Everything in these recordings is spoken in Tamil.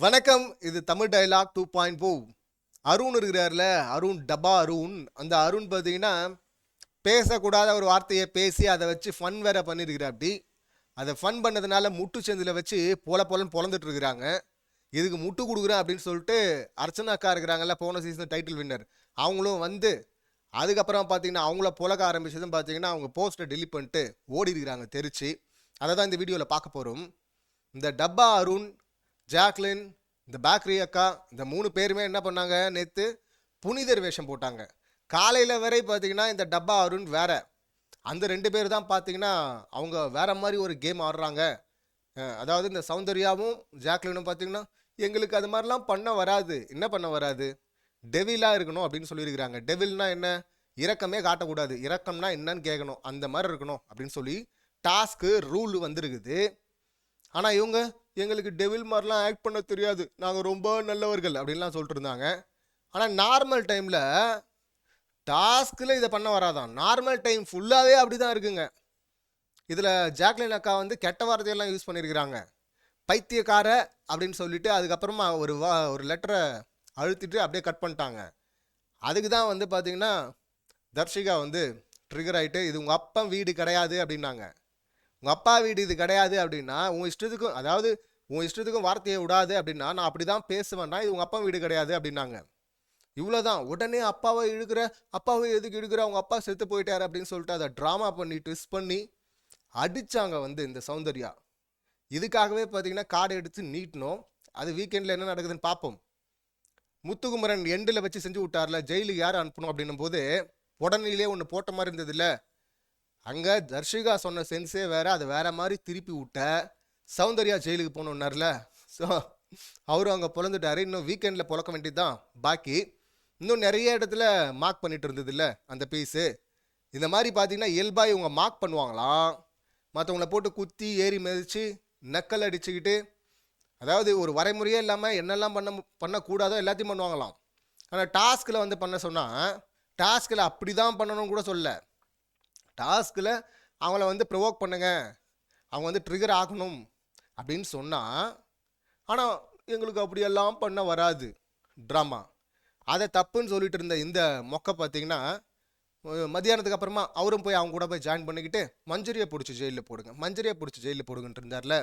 வணக்கம். இது தமிழ் டயலாக் 2.0. அருண் இருக்கிறார்ல, அருண் டப்பா அருண். அந்த அருண் பார்த்தீங்கன்னா பேசக்கூடாத ஒரு வார்த்தையை பேசி அதை வச்சு ஃபன் வேற பண்ணியிருக்கிறார். அப்படி அதை ஃபன் பண்ணதுனால முட்டு சந்தில் வச்சு பொலன்னு பொழந்துட்டு இருக்கிறாங்க. இதுக்கு முட்டு கொடுக்குறேன் அப்படின்னு சொல்லிட்டு அர்ச்சனா அக்கா இருக்கிறாங்கல்ல, போன சீசன் டைட்டில் வின்னர், அவங்களும் வந்து அதுக்கப்புறம் பார்த்தீங்கன்னா அவங்கள புழக்க ஆரம்பிச்சதும் பார்த்தீங்கன்னா அவங்க போஸ்ட்டை டெலிட் பண்ணிட்டு ஓடி இருக்கிறாங்க தெரிச்சு. அதை தான் இந்த வீடியோவில் பார்க்க போகிறோம். இந்த டப்பா அருண், ஜாக்லின், இந்த பேக்கரி அக்கா, இந்த 3 பேருமே என்ன பண்ணாங்க, நேற்று புனிதர் வேஷம் போட்டாங்க. காலையில் வரை பார்த்தீங்கன்னா இந்த டப்பா அருண் வேற, அந்த 2 பேர் தான் பார்த்தீங்கன்னா அவங்க வேற மாதிரி ஒரு கேம் ஆடுறாங்க. அதாவது இந்த சௌந்தர்யாவும் ஜாக்லினும் பார்த்தீங்கன்னா எங்களுக்கு அது மாதிரிலாம் பண்ண வராது. என்ன பண்ண வராது, டெவிலாக இருக்கணும் அப்படின்னு சொல்லியிருக்கிறாங்க. டெவில்னா என்ன, இரக்கமே காட்டக்கூடாது, இரக்கம்னா என்னன்னு கேட்கணும், அந்த மாதிரி இருக்கணும் அப்படின்னு சொல்லி டாஸ்க்கு ரூல் வந்துருக்குது. ஆனால் இவங்க எங்களுக்கு டெவில் மாதிரிலாம் ஆக்ட் பண்ண தெரியாது, நாங்கள் ரொம்ப நல்லவர்கள் அப்படின்லாம் சொல்லிட்டு இருந்தாங்க. ஆனால் நார்மல் டைமில் டாஸ்கில் இதை பண்ண வராதான். நார்மல் டைம் ஃபுல்லாகவே அப்படி தான் இருக்குங்க. இதில் ஜாக்லின் அக்கா வந்து கெட்ட வார்த்தையெல்லாம் யூஸ் பண்ணியிருக்கிறாங்க. பைத்தியக்கார அப்படின்னு சொல்லிட்டு அதுக்கப்புறமா ஒரு லெட்டரை அழுத்திட்டு அப்படியே கட் பண்ணிட்டாங்க. அதுக்கு தான் வந்து பார்த்தீங்கன்னா தர்ஷிகா வந்து ட்ரிகர் ஆகிட்டு இது உங்கள் அப்பா வீடு கிடையாது அப்படின்னாங்க. உங்கள் அப்பா வீடு இது கிடையாது அப்படின்னா உன் இஷ்டத்துக்கும், அதாவது உன் இஷ்டத்துக்கும் வார்த்தையை விடாது அப்படின்னா நான் அப்படி தான் பேசுவேன்னா இது உங்கள் அப்பா வீடு கிடையாது அப்படின்னாங்க. இவ்வளோதான். உடனே அப்பாவை இழுக்கிற, அப்பாவை எதுக்கு இழுக்கிற, அவங்க அப்பா செத்து போயிட்டார் அப்படின்னு சொல்லிட்டு அதை ட்ராமா பண்ணி ட்விஸ்ட் பண்ணி அடித்தாங்க வந்து இந்த சௌந்தர்யா. இதுக்காகவே பார்த்தீங்கன்னா கார்டு எடுத்து நீட்டணும். அது வீக்கெண்டில் என்ன நடக்குதுன்னு பார்ப்போம். முத்துக்குமரன் எண்டில் வச்சு செஞ்சு விட்டார்ல, ஜெயிலுக்கு யார் அனுப்பணும் அப்படின்னும் போது உடனே ஒன்று போட்ட மாதிரி இருந்தது இல்லை. அங்கே தர்ஷிகா சொன்ன சென்ஸே வேற, அதை வேற மாதிரி திருப்பி விட்ட சௌந்தர்யா ஜெயிலுக்கு போகணுன்னார்ல. ஸோ அவரும் அங்கே பொழந்துட்டாரு. இன்னும் வீக்கெண்டில் பொழக்க வேண்டியது தான் பாக்கி. இன்னும் நிறைய இடத்துல மார்க் பண்ணிட்டு இருந்தது இல்லை அந்த பீஸு. இந்த மாதிரி பார்த்தீங்கன்னா இயல்பாக இவங்க மார்க் பண்ணுவாங்களாம். மற்றவங்கள போட்டு குத்தி ஏறி மிதித்து நக்கல் அடிச்சுக்கிட்டு, அதாவது ஒரு வரைமுறையே இல்லாமல் என்னெல்லாம் பண்ணக்கூடாதோ எல்லாத்தையும் பண்ணுவாங்களாம். ஆனால் டாஸ்கில் வந்து பண்ண சொன்னால் டாஸ்கில் அப்படி தான் பண்ணணும்னு கூட சொல்ல. டாஸ்கில் அவங்கள வந்து ப்ரொவோக் பண்ணுங்க, அவங்க வந்து ட்ரிகர் ஆகணும் அப்படின்னு சொன்னால், ஆனால் எங்களுக்கு அப்படியெல்லாம் பண்ண வராது ட்ராமா. அதை தப்புன்னு சொல்லிட்டு இருந்த இந்த மொக்கை பார்த்தீங்கன்னா மத்தியானத்துக்கு அப்புறமா அவரும் போய் அவங்க கூட போய் ஜாயின் பண்ணிக்கிட்டு மஞ்சரியை பிடிச்சி ஜெயிலில் போடுங்க, மஞ்சரியை பிடிச்சி ஜெயிலில் போடுங்கன்ட்டு இருந்தார்ல.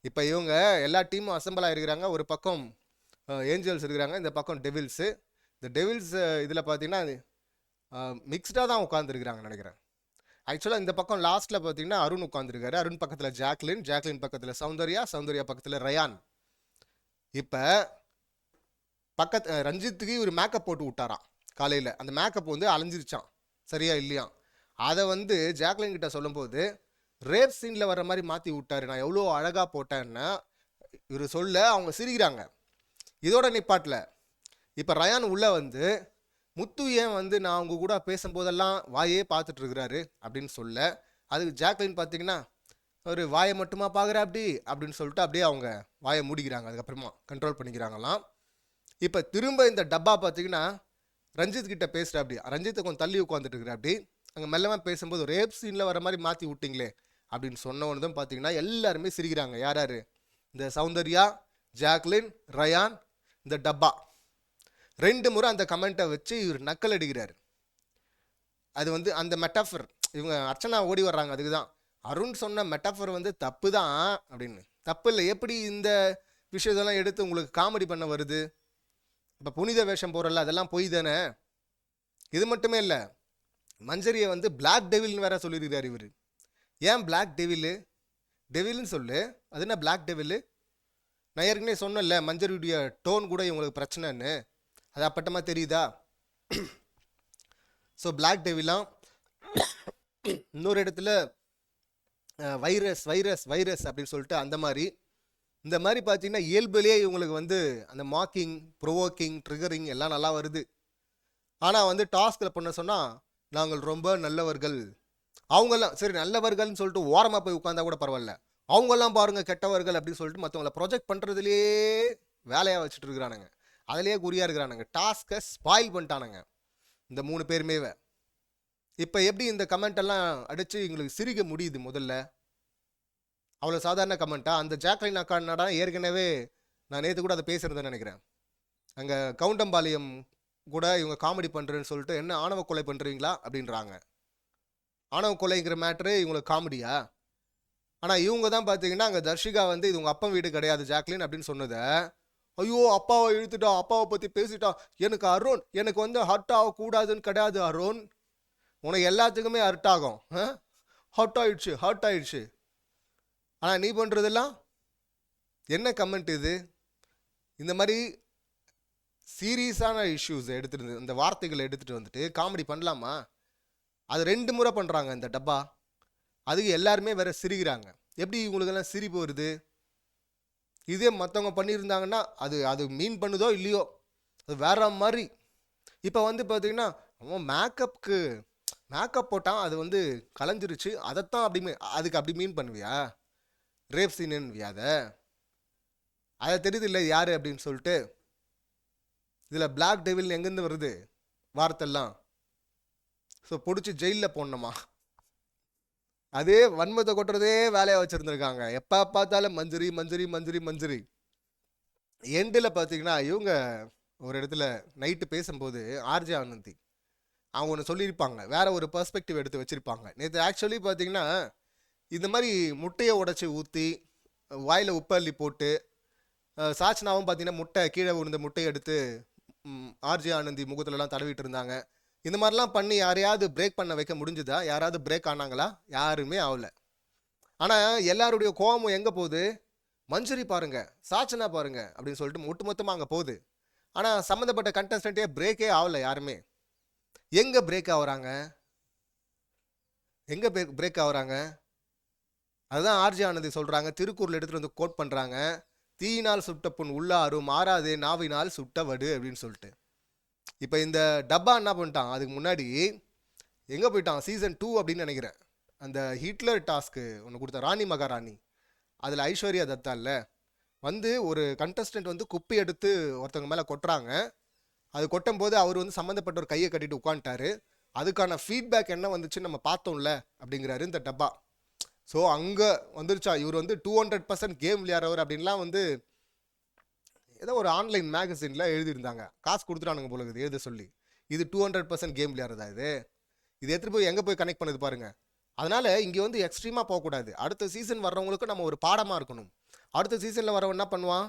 இப்போ இவங்க எல்லா டீமும் அசம்பிள் ஆகிருக்கிறாங்க. ஒரு பக்கம் ஏஞ்சல்ஸ் இருக்கிறாங்க, இந்த பக்கம் டெவில்ஸு. இந்த டெவில்ஸ் இதில் பார்த்தீங்கன்னா மிக்ஸ்டாக தான் உட்காந்துருக்குறாங்கன்னு நினைக்கிறேன். ஆக்சுவலாக இந்த பக்கம் லாஸ்ட்டில் பார்த்தீங்கன்னா அருண் உட்காந்துருக்காரு. அருண் பக்கத்தில் ஜாக்லின், ஜாக்லின் பக்கத்தில் சௌந்தர்யா, சௌந்தர்யா பக்கத்தில் ரயான். இப்போ ரஞ்சித்துக்கு ஒரு மேக்கப் போட்டு விட்டாராம் காலையில். அந்த மேக்கப் வந்து அலைஞ்சிருச்சான், சரியா இல்லையா. அதை வந்து ஜாக்லின் கிட்ட சொல்லும்போது ரேப் சீனில் வர மாதிரி மாற்றி விட்டாரு. நான் எவ்வளோ அழகாக போட்டேன்னா இவர் சொல்ல அவங்க சிரிக்கிறாங்க. இதோட நிப்பாட்டில் இப்போ ரயான் உள்ளே வந்து முத்து ஏன் வந்து நான் அவங்க கூட பேசும்போதெல்லாம் வாயே பார்த்துட்டு இருக்கிறாரு அப்படின்னு சொல்ல, அதுக்கு ஜாக்லின் பார்த்தீங்கன்னா ஒரு வாயை மட்டுமா பார்க்குறா அப்படின்னு சொல்லிட்டு அப்படியே அவங்க வாயை மூடிக்கிறாங்க. அதுக்கப்புறமா கண்ட்ரோல் பண்ணிக்கிறாங்களாம். இப்போ திரும்ப இந்த டப்பா பார்த்தீங்கன்னா ரஞ்சித் கிட்ட பேசுகிற, அப்படி ரஞ்சித்தை கொஞ்சம் தள்ளி உட்காந்துட்டு இருக்கிற, அப்படி அங்கே மெல்லமாக பேசும்போது ரேப் சீனில் வர மாதிரி மாற்றி விட்டிங்களே அப்படின்னு சொன்னவனு தான் பார்த்தீங்கன்னா எல்லாருமே சிரிக்கிறாங்க. யார் யார், இந்த சௌந்தர்யா, ஜாக்லின், ரயான், இந்த டப்பா. 2 முறை அந்த கமெண்ட்டை வச்சு இவர் நக்கல் அடிக்கிறார். அது வந்து அந்த மெட்டாஃபர், இவங்க அர்ச்சனா ஓடி வர்றாங்க. அதுக்கு தான் அருண் சொன்ன மெட்டாஃபர் வந்து தப்பு தான் அப்படின்னு. தப்பு இல்லை, எப்படி இந்த விஷயத்தெல்லாம் எடுத்து உங்களுக்கு காமெடி பண்ண வருது. இப்போ புனித வேஷம் போகிறல்ல, அதெல்லாம் பொய் தானே. இது மட்டுமே இல்லை, மஞ்சரியை வந்து பிளாக் டெவில்னு வேற சொல்லியிருக்கிறார் இவர். ஏன் பிளாக் டெவிலு, டெவில்னு சொல்லு, அது என்ன பிளாக் டெவிலு. நான் ஏற்கனவே சொன்னேன்ல மஞ்சரியுடைய டோன் கூட இவங்களுக்கு பிரச்சனைன்னு, அது அப்பட்டமாக தெரியுதா. ஸோ பிளாக் டெவிலாம். இன்னொரு இடத்துல வைரஸ் வைரஸ் வைரஸ் அப்படின்னு சொல்லிட்டு அந்த மாதிரி. இந்த மாதிரி பார்த்தீங்கன்னா இயல்புலேயே இவங்களுக்கு வந்து அந்த மாக்கிங், ப்ரொவோக்கிங், ட்ரிகரிங் எல்லாம் நல்லா வருது. ஆனால் வந்து டாஸ்கில் பண்ண சொன்னால் நாங்கள் ரொம்ப நல்லவர்கள், அவங்கெல்லாம் சரி நல்லவர்கள்னு சொல்லிட்டு ஓரமாக போய் உட்காந்தா கூட பரவாயில்ல, அவங்கெல்லாம் பாருங்கள் கெட்டவர்கள் அப்படின்னு சொல்லிட்டு மற்றவங்களை ப்ரொஜெக்ட் பண்ணுறதுலேயே வேலையாக வச்சுட்டு இருக்கிறானுங்க. அதிலேயே குறியாக இருக்கிறானுங்க. டாஸ்கை ஸ்பாயில் பண்ணிட்டானுங்க இந்த 3 பேருமே. இப்போ எப்படி இந்த கமெண்ட் எல்லாம் அடித்து எங்களுக்கு சிரிக்க முடியுது முதல்ல. அவ்வளோ சாதாரண கமெண்ட்டா. அந்த ஜாக்லின் அக்கா என்னடா ஏற்கனவே நான் நேற்று கூட அதை பேசுகிறேன்னு நினைக்கிறேன். அங்கே கவுண்டம்பாளையம் கூட இவங்க காமெடி பண்ணுறேன்னு சொல்லிட்டு என்ன ஆணவ கொலை பண்ணுறீங்களா அப்படின்றாங்க. ஆணவ கொலைங்கிற மேட்ரு இவங்களுக்கு காமெடியா? ஆனால் இவங்க தான் பார்த்தீங்கன்னா அங்கே தர்ஷிகா வந்து இது உங்கள் அப்பா வீடு கிடையாது ஜாக்லின் அப்படின்னு சொன்னதை, ஐயோ அப்பாவை இழுத்துட்டா, அப்பாவை பற்றி பேசிட்டா, எனக்கு அருண் எனக்கு வந்து ஹர்ட் ஆகக்கூடாதுன்னு கிடையாது அருண், உனக்கு எல்லாத்துக்குமே ஹர்ட் ஆகும், ஹர்ட் ஆயிடுச்சு. ஆனால் நீ பண்ணுறதெல்லாம் என்ன கமெண்ட் இது? இந்த மாதிரி சீரியஸான இஷ்யூஸ் எடுத்துட்டு இந்த வார்த்தைகளை எடுத்துகிட்டு வந்துட்டு காமெடி பண்ணலாமா? அது 2 முறை பண்ணுறாங்க இந்த டப்பா. அதுக்கு எல்லாருமே வேற சிரிக்கிறாங்க. எப்படி இவங்களுக்கெல்லாம் சிரிப்பு வருது? இதே மற்றவங்க பண்ணியிருந்தாங்கன்னா அது மீன் பண்ணுதோ இல்லையோ அது வேற மாதிரி. இப்போ வந்து பார்த்தீங்கன்னா அவன் மேக்கப் போட்டான், அது வந்து கலைஞ்சிருச்சு, அதைத்தான் அதுக்கு அப்படி மீன் பண்ணுவியா? ரேப் சீனுன்னுவியா? அதை தெரியுது இல்லை யார் அப்படின்னு சொல்லிட்டு. இதில் பிளாக் டெவில் எங்கேருந்து வருது வார்த்தைலாம்? ஸோ பிடிச்சி ஜெயிலில் போடணுமா? அதே வன்மத்தை கொட்டுறதே வேலையாக வச்சுருந்துருக்காங்க. எப்போ பார்த்தாலும் மஞ்சரி. எண்டில் பார்த்தீங்கன்னா இவங்க ஒரு இடத்துல நைட்டு பேசும்போது ஆர்ஜே ஆனந்தி அவங்க ஒன்று சொல்லியிருப்பாங்க, வேற ஒரு பெர்ஸ்பெக்டிவ் எடுத்து வச்சுருப்பாங்க. நேற்று ஆக்சுவலி பார்த்தீங்கன்னா இந்த மாதிரி முட்டையை உடச்சி ஊற்றி வாயில் உப்பள்ளி போட்டு சாச்சனாவும் பார்த்தீங்கன்னா முட்டை கீழே விழுந்த முட்டையை எடுத்து ஆர்ஜே ஆனந்தி முகத்துலலாம் தடவிட்டு இருந்தாங்க. இந்த மாதிரிலாம் பண்ணி யாரையாவது பிரேக் பண்ண வைக்க முடிஞ்சுதா? யாராவது பிரேக் ஆனாங்களா? யாருமே ஆகலை. ஆனால் எல்லாருடைய கோபமும் எங்கே போகுது? மஞ்சரி பாருங்க, சாச்சனா பாருங்க அப்படின்னு சொல்லிட்டு ஒட்டுமொத்தமாக அங்கே போகுது. ஆனால் சம்மந்தப்பட்ட கண்டஸ்டன்ட்டே பிரேக்கே ஆகலை யாருமே. எங்கே பிரேக் ஆகுறாங்க? அதுதான் ஆர்ஜே ஆனந்தி சொல்கிறாங்க, திருக்குறள் எடுத்துகிட்டு வந்து கோட் பண்ணுறாங்க, தீயினால் சுட்ட புண் உள்ளாரும் மாறாதே நாவினால் சுட்ட வடு அப்படின்னு சொல்லிட்டு. இப்போ இந்த டப்பா என்ன பண்ணிட்டான்? அதுக்கு முன்னாடி எங்கே போயிட்டான்? சீசன் 2 அப்படின்னு நினைக்கிறேன். அந்த ஹிட்லர் டாஸ்க்கு ஒன்று கொடுத்த ராணி மகாராணி, அதில் ஐஸ்வர்யா தத்தா இல்லை வந்து ஒரு கண்டஸ்டன்ட் வந்து குப்பி எடுத்து ஒருத்தவங்க மேலே கொட்டுறாங்க. அது கொட்டும் போது அவர் வந்து சம்மந்தப்பட்ட ஒரு கையை கட்டிட்டு உட்காந்துட்டாரு. அதுக்கான ஃபீட்பேக் என்ன வந்துச்சு நம்ம பார்த்தோம்ல அப்படிங்கிறாரு இந்த டப்பா. ஸோ அங்கே வந்துருச்சா இவர் வந்து 200% கேம் விளையாடுறவர் அப்படின்லாம் வந்து ஏதோ ஒரு ஆன்லைன் மேகசினில் எழுதியிருந்தாங்க. காசு கொடுத்துட்டானுங்க போல இது எழுத சொல்லி. இது 200% கேம் விளையாடுறதா? இது எடுத்துகிட்டு போய் எங்கே போய் கனெக்ட் பண்ணுது பாருங்கள். அதனால் இங்கே வந்து எக்ஸ்ட்ரீமாக போகக்கூடாது. அடுத்த சீசன் வர்றவங்களுக்கு நம்ம ஒரு பாடமாக இருக்கணும். அடுத்த சீசனில் வரவன் என்ன பண்ணுவான்?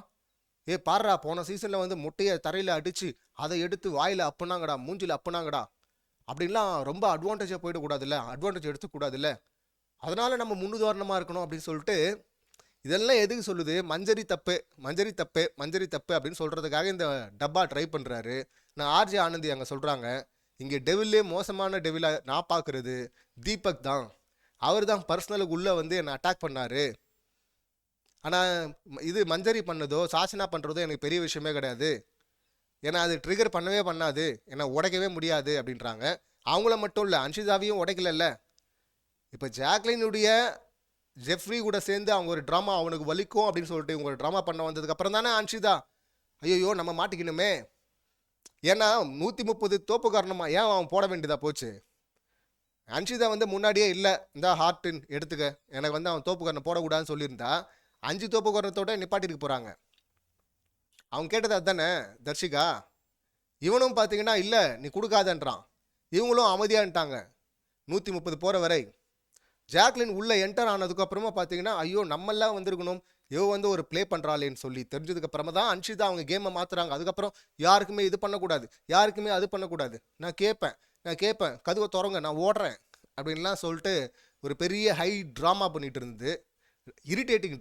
பாடுறா போன சீசனில் வந்து முட்டையை தரையில் அடித்து அதை எடுத்து வாயில் அப்புனாங்கடா, மூஞ்சில் அப்புனாங்கடா அப்படின்லாம் ரொம்ப அட்வான்டேஜாக போயிடக்கூடாதுல்ல, அட்வான்டேஜ் எடுத்துக்கூடாதுல்ல. அதனால் நம்ம முன்னுதாரணமாக இருக்கணும் அப்படின்னு சொல்லிட்டு இதெல்லாம் எதுக்கு சொல்லுது? மஞ்சரி தப்பு அப்படின்னு சொல்கிறதுக்காக இந்த டப்பா ட்ரை பண்ணுறாரு. நான் ஆர்ஜே ஆனந்தி அங்கே சொல்கிறாங்க, இங்கே டெவிலே மோசமான டெவிலாக நான் பார்க்குறது தீபக் தான். அவர் தான் பர்சனலுக்கு உள்ளே வந்து என்னை அட்டாக் பண்ணார். ஆனால் இது மஞ்சரி பண்ணதோ சாச்சனா பண்ணுறதோ எனக்கு பெரிய விஷயமே கிடையாது. ஏன்னா அது ட்ரிகர் பண்ணவே பண்ணாது, என்னை உடைக்கவே முடியாது அப்படின்றாங்க. அவங்கள மட்டும் இல்லை, அன்ஷிதாவையும் உடைக்கல. இப்போ ஜாக்லினுடைய ஜெஃப்ரி கூட சேர்ந்து அவங்க ஒரு ட்ராமா அவனுக்கு வலிக்கும் அப்படின்னு சொல்லிட்டு இவங்க ஒரு ட்ராமா பண்ண வந்ததுக்கப்புறம் தானே அன்ஷிதா ஐயோ நம்ம மாட்டிக்கணுமே, ஏன்னா 130 தோப்பு காரணமாக ஏன் அவன் போட வேண்டியதா போச்சு? அன்ஷிதா வந்து முன்னாடியே இல்லை இந்த ஹார்ட்டின் எடுத்துக்க, எனக்கு வந்து அவன் தோப்பு காரணம் போடக்கூடாதுன்னு சொல்லியிருந்தா 5 தோப்பு காரணத்தோட நிப்பாட்டிட்டு போகிறாங்க. அவங்க கேட்டது அதுதானே தர்ஷிகா. இவனும் பார்த்தீங்கன்னா இல்லை நீ கொடுக்காதன்றான், இவங்களும் அமைதியான்ட்டாங்க 130 போகிற வரை. ஜாக்லின் உள்ளே என்டர் ஆனதுக்கப்புறமா பார்த்தீங்கன்னா ஐயோ நம்மெல்லாம் வந்திருக்கணும், இவ வந்து ஒரு ப்ளே பண்ணுறாளேன்னு சொல்லி தெரிஞ்சதுக்கப்புறமா தான் அன்ஷிதா அவங்க கேமை மாற்றுறாங்க. அதுக்கப்புறம் யாருக்குமே இது பண்ணக்கூடாது, யாருக்குமே அது பண்ணக்கூடாது, நான் கேட்பேன் கதுவை திறங்க நான் ஓடுறேன் அப்படின்லாம் சொல்லிட்டு ஒரு பெரிய ஹை ட்ராமா பண்ணிகிட்டு இருந்தது. Irritating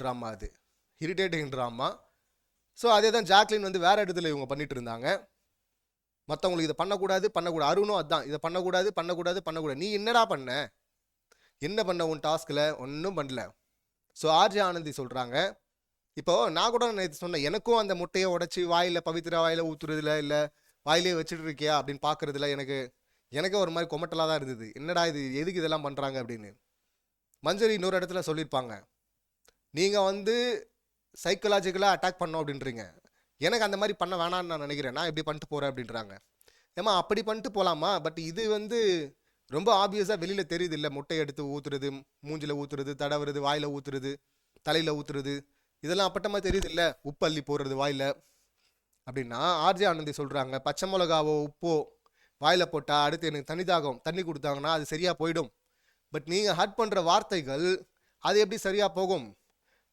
drama. ஸோ அதே தான் ஜாக்லின் வந்து வேறு இடத்துல இவங்க பண்ணிகிட்டு இருந்தாங்க. மற்றவங்களுக்கு இதை பண்ணக்கூடாது. அருணும் அதுதான், இதை பண்ணக்கூடாது. நீ என்னடா பண்ண உன் டாஸ்கில்? ஒன்றும் பண்ணல. ஸோ ஆர்ஜே ஆனந்தி சொல்கிறாங்க, இப்போது நான் கூட நேற்று சொன்னேன், எனக்கும் அந்த முட்டையை உடச்சி வாயில் பவித்ரா வாயில் ஊற்றுறதுல இல்லை வாயிலே வச்சுட்டு இருக்கியா அப்படின்னு பார்க்குறதுல எனக்கு ஒரு மாதிரி கொமட்டலாக தான் இருந்தது. என்னடா இது, எதுக்கு இதெல்லாம் பண்ணுறாங்க அப்படின்னு. மஞ்சரி இன்னொரு இடத்துல சொல்லியிருப்பாங்க, நீங்கள் வந்து சைக்கலாஜிக்கலாக அட்டாக் பண்ணோம் அப்படின்றீங்க, எனக்கு அந்த மாதிரி பண்ண வேணான்னு நான் நினைக்கிறேன், நான் இப்படி பண்ணிட்டு போகிறேன் அப்படின்றாங்க. ஏமா அப்படி பண்ணிட்டு போகலாமா, பட் இது வந்து ரொம்ப ஆப்வியஸாக வெளியில் தெரியுது இல்லை, முட்டையை எடுத்து ஊற்றுறது, மூஞ்சில் ஊற்றுறது, தடவுறது, வாயில் ஊற்றுறது, தலையில் ஊற்றுறது, இதெல்லாம் அப்பட்டமாக தெரியுது இல்லை, உப்பு அள்ளி போடுறது வாயில் அப்படின்னா. ஆர்ஜே ஆனந்தி சொல்கிறாங்க, பச்சை மிளகாவோ உப்போ வாயில் போட்டால் அடுத்து எனக்கு தண்ணி கொடுத்தாங்கன்னா அது சரியாக போயிடும். பட் நீங்கள் ஹர்ட் பண்ணுற வார்த்தைகள் அது எப்படி சரியாக போகும்?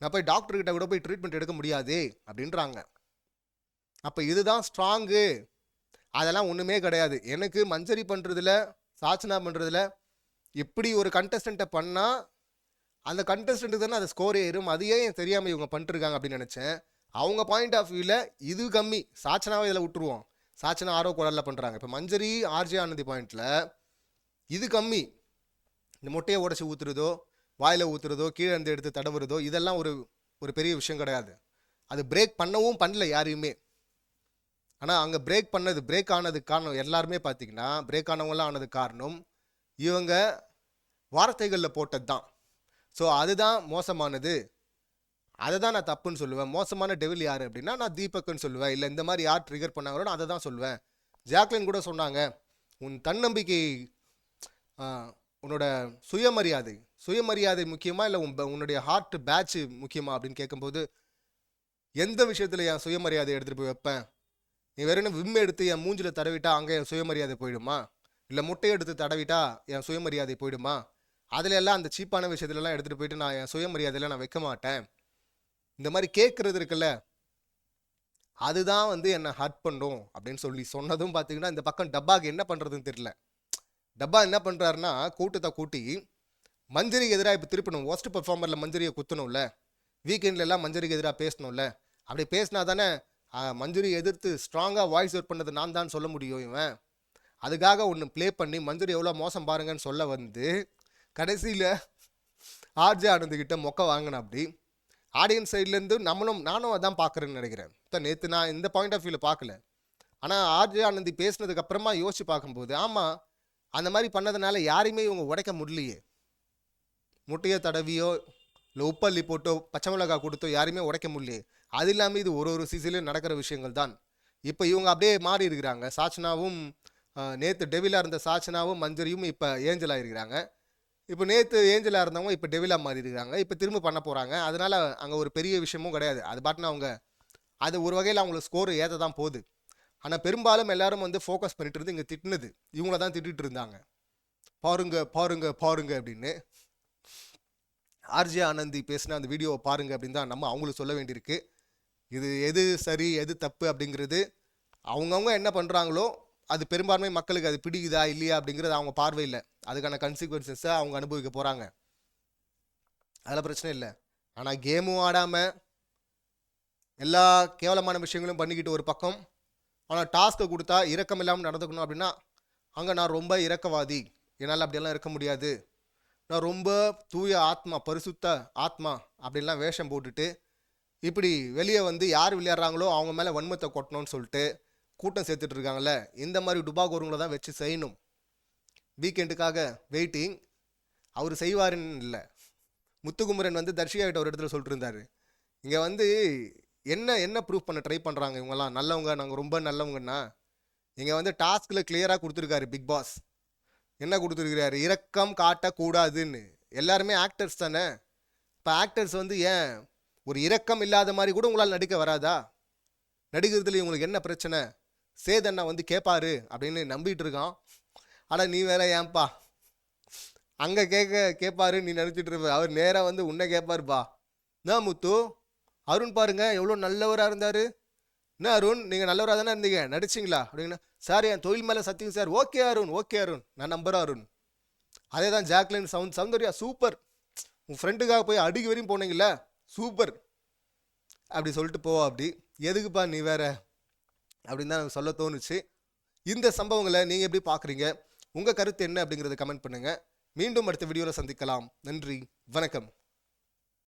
நான் போய் டாக்டர்கிட்ட கூட போய் ட்ரீட்மெண்ட் எடுக்க முடியாதே அப்படின்றாங்க. அப்போ இதுதான் ஸ்ட்ராங்கு. அதெல்லாம் ஒன்றுமே கிடையாது. எனக்கு மஞ்சரி பண்ணுறதுல சாச்சனா பண்ணுறதுல எப்படி ஒரு கண்டஸ்டண்ட்டை பண்ணால் அந்த கண்டஸ்டண்ட்டு தானே அதை ஸ்கோர் ஏறும், அதையே தெரியாமல் இவங்க பண்ணிட்டுருக்காங்க அப்படின்னு நினச்சேன். அவங்க பாயிண்ட் ஆஃப் வியூவில் இது கம்மி, சாச்சனாவை இதில் விட்டுருவோம். சாச்சனா ஆரோ குரலில் பண்ணுறாங்க. இப்போ மஞ்சரி ஆர்ஜே ஆனந்தி பாயிண்டில் இது கம்மி. இந்த மொட்டையை உடச்சி ஊற்றுறதோ வாயில் ஊற்றுறதோ கீழே இருந்து எடுத்து தடவுறதோ இதெல்லாம் ஒரு பெரிய விஷயம் கிடையாது. அது பிரேக் பண்ணவும் பண்ணல யாரையுமே. ஆனால் அங்கே பிரேக் ஆனதுக்கு காரணம் எல்லாருமே பார்த்தீங்கன்னா, பிரேக் ஆனவங்களாம் ஆனதுக்கு காரணம் இவங்க வார்த்தைகளில் போட்டது தான். ஸோ அதுதான் மோசமானது. அதை தான் நான் தப்புன்னு சொல்லுவேன். மோசமான டெவில் யார் அப்படின்னா நான் தீபக்குன்னு சொல்லுவேன். இல்லை இந்த மாதிரி யார் ட்ரிகர் பண்ணாங்களோ நான் அதை தான் சொல்லுவேன். ஜாக்லின் கூட சொன்னாங்க, உன் தன்னம்பிக்கை, உன்னோட சுயமரியாதை முக்கியமாக இல்லை உன்னுடைய ஹார்ட் பேட்ச் முக்கியமா அப்படின்னு கேட்கும்போது, எந்த விஷயத்தில் என் சுயமரியாதை எடுத்துகிட்டு போய் வைப்பேன்? நீ வெறும் விம் எடுத்து என் மூஞ்சில் தடவிட்டா அங்கே என் சுயமரியாதை போயிடுமா? இல்லை முட்டையை எடுத்து தடவிட்டா என் சுயமரியாதை போயிடுமா? அதில் எல்லாம் அந்த சீப்பான விஷயத்துலலாம் எடுத்துகிட்டு போயிட்டு நான் என் சுயமரியாதையில் நான் வைக்க மாட்டேன். இந்த மாதிரி கேட்குறது இருக்குல்ல, அதுதான் வந்து என்னை ஹர்ட் பண்ணும் அப்படின்னு சொன்னதும் பார்த்தீங்கன்னா, இந்த பக்கம் டப்பாக்கு என்ன பண்ணுறதுன்னு தெரியல. டப்பா என்ன பண்ணுறாருன்னா, கூட்டத்தை கூட்டி மஞ்சரிக்கு எதிராக இப்போ திருப்பணும். ஒஸ்ட் பர்ஃபார்மரில் மஞ்சரியை குத்தணும்ல, வீக்கெண்டில் எல்லாம் மஞ்சரிக்கு எதிராக பேசணும்ல. அப்படி பேசினா தானே மஞ்சுரி எதிர்த்து ஸ்ட்ராங்காக வாய்ஸ் அவுட் பண்ணது நான் தான் சொல்ல முடியும். இவன் அதுக்காக ஒன்று ப்ளே பண்ணி மஞ்சுரி எவ்வளோ மோசம் பாருங்கன்னு சொல்ல வந்து கடைசியில் ஆர்ஜே ஆனந்துக்கிட்ட மொக்க வாங்கினேன். அப்படி ஆடியன்ஸ் சைட்லேருந்து நானும் அதான் பார்க்குறேன்னு நினைக்கிறேன். இப்போ நேற்று நான் இந்த பாயிண்ட் ஆஃப் வியூவில் பார்க்கல. ஆனால் ஆர்ஜே ஆனந்தி பேசினதுக்கு அப்புறமா யோசிச்சு பார்க்கும்போது, ஆமாம், அந்த மாதிரி பண்ணதுனால யாரையுமே இவங்க உடைக்க முடியலையே. முட்டையை தடவியோ இல்லை உப்பள்ளி போட்டோ பச்சை மிளகா கொடுத்தோ யாரையுமே உடைக்க முடியலையே. அது இல்லாமல் இது ஒரு சீசன்லேயும் நடக்கிற விஷயங்கள் தான். இப்போ இவங்க அப்படியே மாறி இருக்கிறாங்க. சாச்சனாவும் நேற்று டெவிலாக இருந்த சாச்சனாவும் மஞ்சரியும் இப்போ ஏஞ்சலாக இருக்கிறாங்க. இப்போ நேற்று ஏஞ்சலாக இருந்தவங்க இப்போ டெவிலாக மாறி இருக்கிறாங்க. இப்போ திரும்ப பண்ண போகிறாங்க. அதனால் அங்கே ஒரு பெரிய விஷயமும் கிடையாது. அது பாட்டுன்னு அவங்க அது ஒரு வகையில் அவங்களுக்கு ஸ்கோர் ஏற்ற தான் போகுது. ஆனால் பெரும்பாலும் எல்லாரும் வந்து ஃபோக்கஸ் பண்ணிட்டு இருந்து இங்கே திட்டினது இவங்கள தான் திட்டிகிட்டு இருந்தாங்க. பாருங்க பாருங்க பாருங்க அப்படின்னு. ஆர்ஜே ஆனந்தி பேசின அந்த வீடியோவை பாருங்க அப்படின்னு தான் நம்ம அவங்களுக்கு சொல்ல வேண்டியிருக்கு. இது எது சரி எது தப்பு அப்படிங்கிறது அவங்கவுங்க என்ன பண்ணுறாங்களோ அது பெரும்பான்மை மக்களுக்கு அது பிடிக்குதா இல்லையா அப்படிங்கிறது அவங்க பார்வையில் அதுக்கான கன்சிக்வன்சஸை அவங்க அனுபவிக்க போகிறாங்க. அதில் பிரச்சனை இல்லை. ஆனால் கேமும் ஆடாமல் எல்லா கேவலமான விஷயங்களும் பண்ணிக்கிட்டு ஒரு பக்கம், ஆனால் டாஸ்க்கை கொடுத்தா இரக்கம் இல்லாமல் நடந்துக்கணும் அப்படின்னா அங்கே நான் ரொம்ப இரக்கவாதி, என்னால் அப்படியெல்லாம் இருக்க முடியாது, நான் ரொம்ப தூய ஆத்மா பரிசுத்த ஆத்மா அப்படின்லாம் வேஷம் போட்டுட்டு இப்படி வெளியே வந்து யார் விளையாடுறாங்களோ அவங்க மேலே வன்மத்தை கொட்டணும்னு சொல்லிட்டு கூட்டம் சேர்த்துட்டு இருக்காங்கல்ல, இந்த மாதிரி டுபாகோருங்களை தான் வச்சு செய்யணும். வீக்கெண்டுக்காக வெயிட்டிங். அவர் செய்வாருன்னு இல்லை. முத்துக்குமரன் வந்து தர்ஷிகாகிட்ட ஒரு இடத்துல சொல்லிட்டு இருந்தார், இங்கே வந்து என்ன ப்ரூஃப் பண்ண ட்ரை பண்ணுறாங்க இவங்கெல்லாம் நல்லவங்க, நாங்கள் ரொம்ப நல்லவங்கன்னா. இங்கே வந்து டாஸ்கில் கிளியராக கொடுத்துருக்காரு பிக் பாஸ். என்ன கொடுத்துருக்கிறாரு? இரக்கம் காட்டக்கூடாதுன்னு. எல்லாருமே ஆக்டர்ஸ் தானே. இப்போ ஆக்டர்ஸ் வந்து ஏன் ஒரு இரக்கம் இல்லாத மாதிரி கூட உங்களால் நடிக்க வராதா? நடிக்கிறதுல உங்களுக்கு என்ன பிரச்சனை? சேதண்ணா வந்து கேட்பாரு அப்படின்னு நம்பிட்டு இருக்கான். ஆனால் நீ வேற ஏன்பா அங்கே கேட்பாரு நீ நினச்சிட்டு இருப்ப. அவர் நேராக வந்து உன்னை கேட்பாருப்பா. என்ன முத்து, அருண் பாருங்க எவ்வளோ நல்லவராக இருந்தார். என்ன அருண், நீங்கள் நல்லவராக தானே இருந்தீங்க, நடிச்சிங்களா அப்படின்னா, சார் என் தொழில் மேலே சத்தியம் சார். ஓகே அருண், நான் நம்புகிறேன் அருண். அதே தான் ஜாக்லின் சௌந்தர்யா சூப்பர், உன் ஃப்ரெண்டுக்காக போய் அடிக்க வரையும் போனீங்களா, சூப்பர் அப்படி சொல்லிட்டு போவா. அப்படி எதுக்குப்பா நீ வேற அப்படின்னு தான் எனக்கு சொல்ல தோணுச்சு. இந்த சம்பவங்களை நீங்கள் எப்படி பார்க்குறீங்க? உங்கள் கருத்து என்ன அப்படிங்கிறத கமெண்ட் பண்ணுங்கள். மீண்டும் அடுத்த வீடியோவில் சந்திக்கலாம். நன்றி, வணக்கம்.